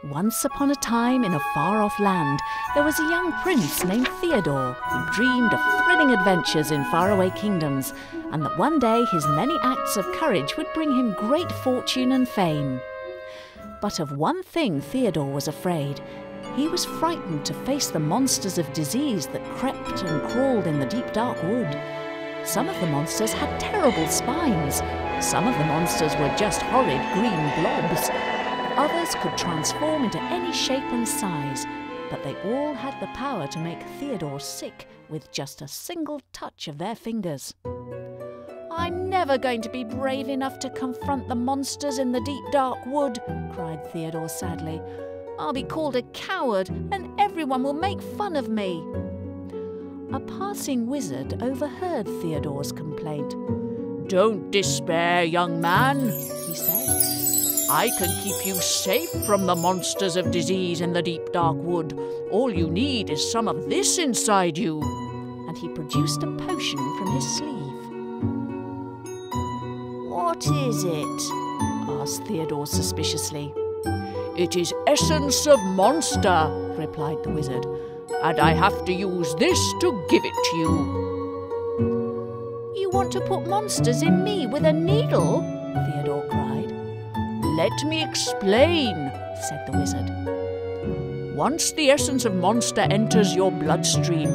Once upon a time, in a far-off land, there was a young prince named Theodore who dreamed of thrilling adventures in faraway kingdoms, and that one day his many acts of courage would bring him great fortune and fame. But of one thing Theodore was afraid. He was frightened to face the monsters of disease that crept and crawled in the deep dark wood. Some of the monsters had terrible spines. Some of the monsters were just horrid green blobs. Others could transform into any shape and size, but they all had the power to make Theodore sick with just a single touch of their fingers. "I'm never going to be brave enough to confront the monsters in the deep dark wood," cried Theodore sadly. "I'll be called a coward and everyone will make fun of me." A passing wizard overheard Theodore's complaint. "Don't despair, young man," he said. "I can keep you safe from the monsters of disease in the deep dark wood. All you need is some of this inside you." And he produced a potion from his sleeve. "What is it?" asked Theodore suspiciously. "It is essence of monster," replied the wizard, "and I have to use this to give it to you." "You want to put monsters in me with a needle?" Theodore cried. "Let me explain," said the wizard. "Once the essence of monster enters your bloodstream,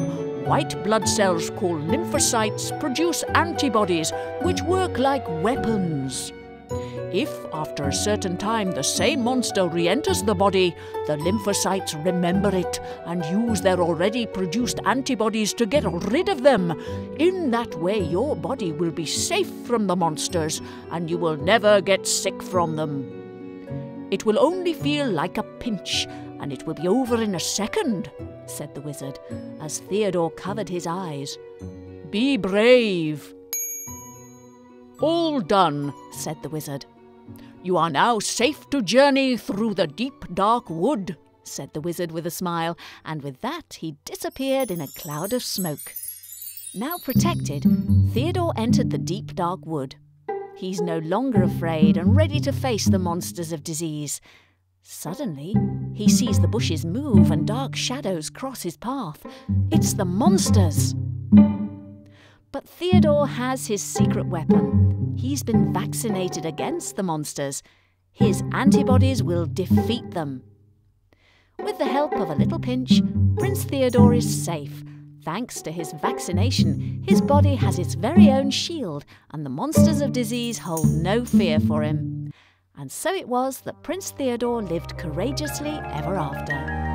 white blood cells called lymphocytes produce antibodies which work like weapons. If, after a certain time, the same monster re-enters the body, the lymphocytes remember it and use their already produced antibodies to get rid of them. In that way, your body will be safe from the monsters and you will never get sick from them. It will only feel like a pinch, and it will be over in a second," said the wizard, as Theodore covered his eyes. "Be brave." "All done," said the wizard. "You are now safe to journey through the deep dark wood," said the wizard with a smile, and with that he disappeared in a cloud of smoke. Now protected, Theodore entered the deep dark wood. He's no longer afraid and ready to face the monsters of disease. Suddenly, he sees the bushes move and dark shadows cross his path. It's the monsters! But Theodore has his secret weapon. He's been vaccinated against the monsters. His antibodies will defeat them. With the help of a little pinch, Prince Theodore is safe. Thanks to his vaccination, his body has its very own shield, and the monsters of disease hold no fear for him. And so it was that Prince Theodore lived courageously ever after.